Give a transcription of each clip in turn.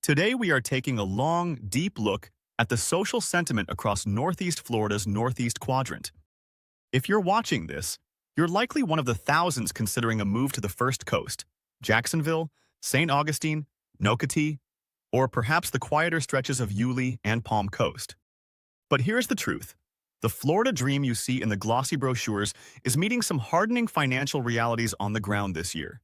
Today, we are taking a long, deep look at the social sentiment across Northeast Florida's Northeast Quadrant. If you're watching this, you're likely one of the thousands considering a move to the First Coast, Jacksonville, St. Augustine, Nocatee, or perhaps the quieter stretches of Yulee and Palm Coast. But here's the truth. The Florida dream you see in the glossy brochures is meeting some hardening financial realities on the ground this year.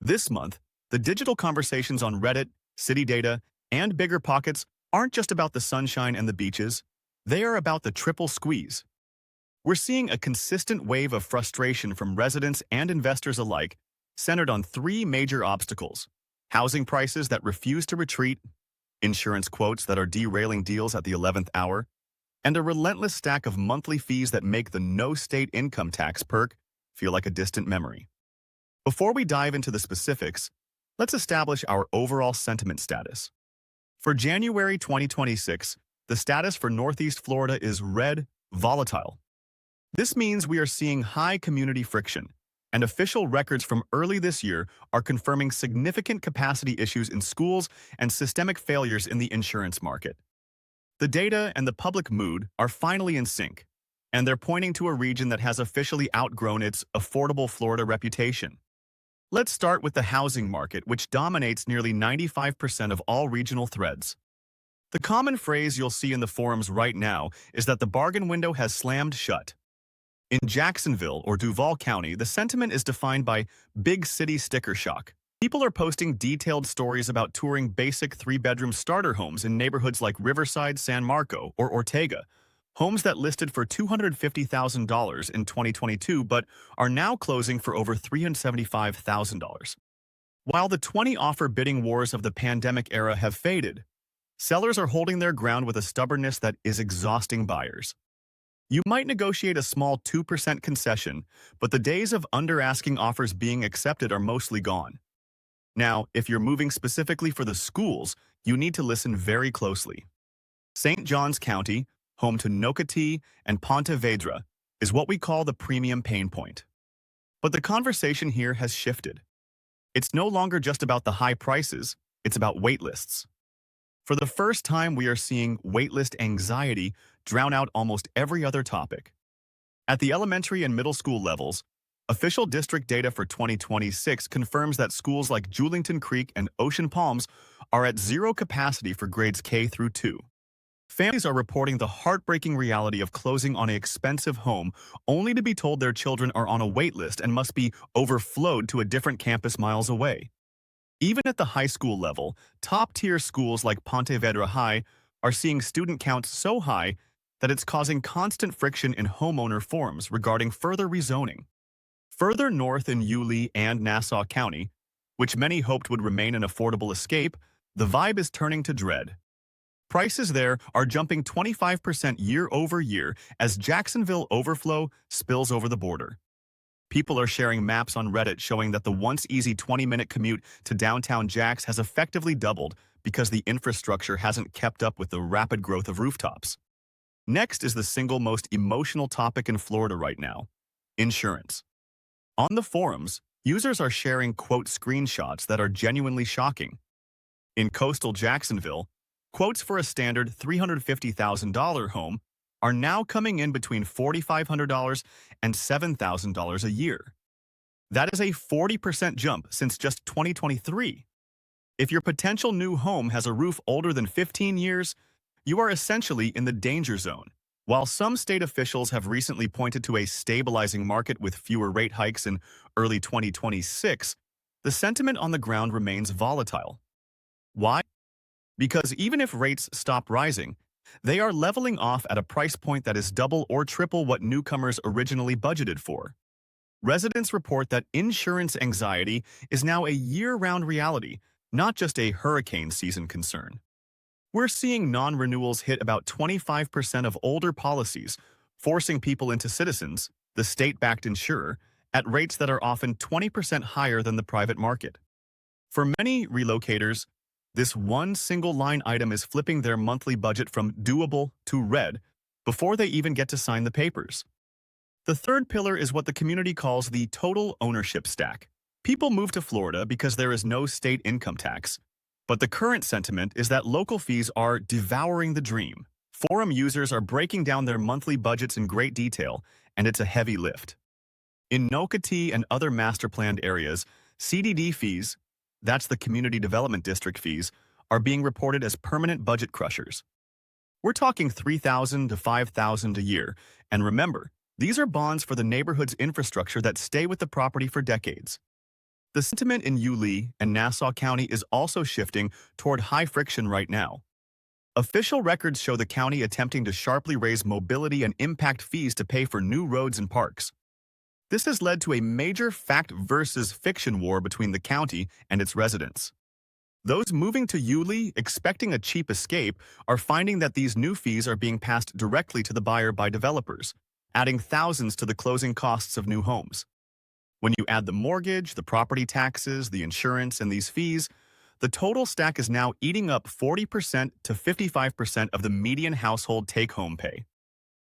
This month, the digital conversations on Reddit, City Data, and Bigger Pockets aren't just about the sunshine and the beaches. They are about the triple squeeze. We're seeing a consistent wave of frustration from residents and investors alike, centered on three major obstacles: housing prices that refuse to retreat, insurance quotes that are derailing deals at the 11th hour, and a relentless stack of monthly fees that make the no state income tax perk feel like a distant memory. Before we dive into the specifics, let's establish our overall sentiment status. For January 2026, the status for Northeast Florida is red, volatile. This means we are seeing high community friction, and official records from early this year are confirming significant capacity issues in schools and systemic failures in the insurance market. The data and the public mood are finally in sync, and they're pointing to a region that has officially outgrown its affordable Florida reputation. Let's start with the housing market, which dominates nearly 95% of all regional threads. The common phrase you'll see in the forums right now is that the bargain window has slammed shut. In Jacksonville or Duval County, the sentiment is defined by big city sticker shock. People are posting detailed stories about touring basic three-bedroom starter homes in neighborhoods like Riverside, San Marco, or Ortega, homes that listed for $250,000 in 2022 but are now closing for over $375,000. While the 20-offer bidding wars of the pandemic era have faded, sellers are holding their ground with a stubbornness that is exhausting buyers. You might negotiate a small 2% concession, but the days of under-asking offers being accepted are mostly gone. Now, if you're moving specifically for the schools, you need to listen very closely. St. Johns County, home to Nocatee and Ponte Vedra, is what we call the premium pain point. But the conversation here has shifted. It's no longer just about the high prices, it's about waitlists. For the first time, we are seeing waitlist anxiety drown out almost every other topic. At the elementary and middle school levels, official district data for 2026 confirms that schools like Julington Creek and Ocean Palms are at zero capacity for grades K through 2. Families are reporting the heartbreaking reality of closing on an expensive home only to be told their children are on a wait list and must be overflowed to a different campus miles away. Even at the high school level, top-tier schools like Ponte Vedra High are seeing student counts so high that it's causing constant friction in homeowner forums regarding further rezoning. Further north in Yulee and Nassau County, which many hoped would remain an affordable escape, the vibe is turning to dread. Prices there are jumping 25% year over year as Jacksonville overflow spills over the border. People are sharing maps on Reddit showing that the once easy 20-minute commute to downtown Jax has effectively doubled because the infrastructure hasn't kept up with the rapid growth of rooftops. Next is the single most emotional topic in Florida right now: insurance. On the forums, users are sharing quote screenshots that are genuinely shocking. In coastal Jacksonville, quotes for a standard $350,000 home are now coming in between $4,500 and $7,000 a year. That is a 40% jump since just 2023. If your potential new home has a roof older than 15 years, you are essentially in the danger zone. While some state officials have recently pointed to a stabilizing market with fewer rate hikes in early 2026, the sentiment on the ground remains volatile. Why? Because even if rates stop rising, they are leveling off at a price point that is double or triple what newcomers originally budgeted for. Residents report that insurance anxiety is now a year-round reality, not just a hurricane season concern. We're seeing non-renewals hit about 25% of older policies, forcing people into Citizens, the state-backed insurer, at rates that are often 20% higher than the private market. For many relocators, this one single line item is flipping their monthly budget from doable to red before they even get to sign the papers. The third pillar is what the community calls the total ownership stack. People move to Florida because there is no state income tax, But the current sentiment is that local fees are devouring the dream. Forum users are breaking down their monthly budgets in great detail, and it's a heavy lift. In Nocatee and other master-planned areas, CDD fees, that's the Community Development District fees, are being reported as permanent budget crushers. We're talking $3,000 to $5,000 a year, and remember, these are bonds for the neighborhood's infrastructure that stay with the property for decades. The sentiment in Yulee and Nassau County is also shifting toward high friction right now. Official records show the county attempting to sharply raise mobility and impact fees to pay for new roads and parks. This has led to a major fact versus fiction war between the county and its residents. Those moving to Yulee expecting a cheap escape are finding that these new fees are being passed directly to the buyer by developers, adding thousands to the closing costs of new homes. When you add the mortgage, the property taxes, the insurance, and these fees, the total stack is now eating up 40% to 55% of the median household take-home pay.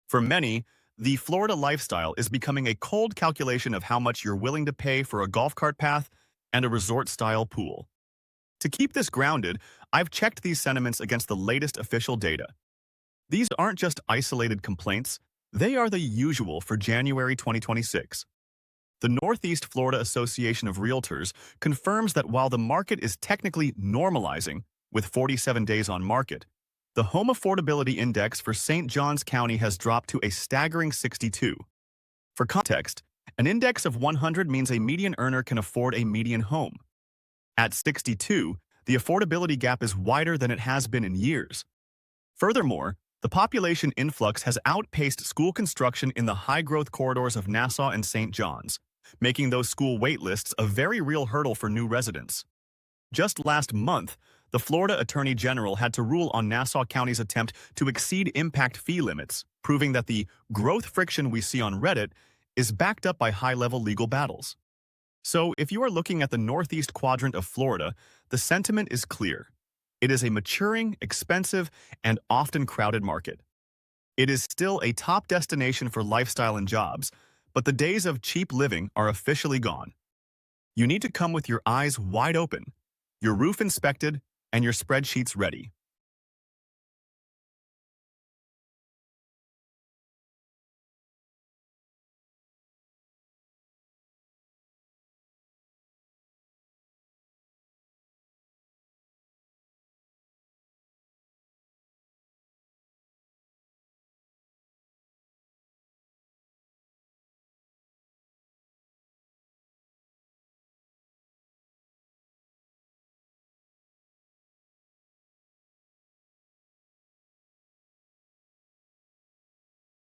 For many, the Florida lifestyle is becoming a cold calculation of how much you're willing to pay for a golf cart path and a resort-style pool. To keep this grounded, I've checked these sentiments against the latest official data. These aren't just isolated complaints, they are the usual for January 2026. The Northeast Florida Association of Realtors confirms that while the market is technically normalizing, with 47 days on market, the Home Affordability Index for St. Johns County has dropped to a staggering 62. For context, an index of 100 means a median earner can afford a median home. At 62, the affordability gap is wider than it has been in years. Furthermore, the population influx has outpaced school construction in the high-growth corridors of Nassau and St. Johns, making those school waitlists a very real hurdle for new residents. Just last month, the Florida Attorney General had to rule on Nassau County's attempt to exceed impact fee limits, proving that the growth friction we see on Reddit is backed up by high-level legal battles. So, if you are looking at the northeast quadrant of Florida, the sentiment is clear. It is a maturing, expensive, and often crowded market. It is still a top destination for lifestyle and jobs, but the days of cheap living are officially gone. You need to come with your eyes wide open, your roof inspected, and your spreadsheets ready.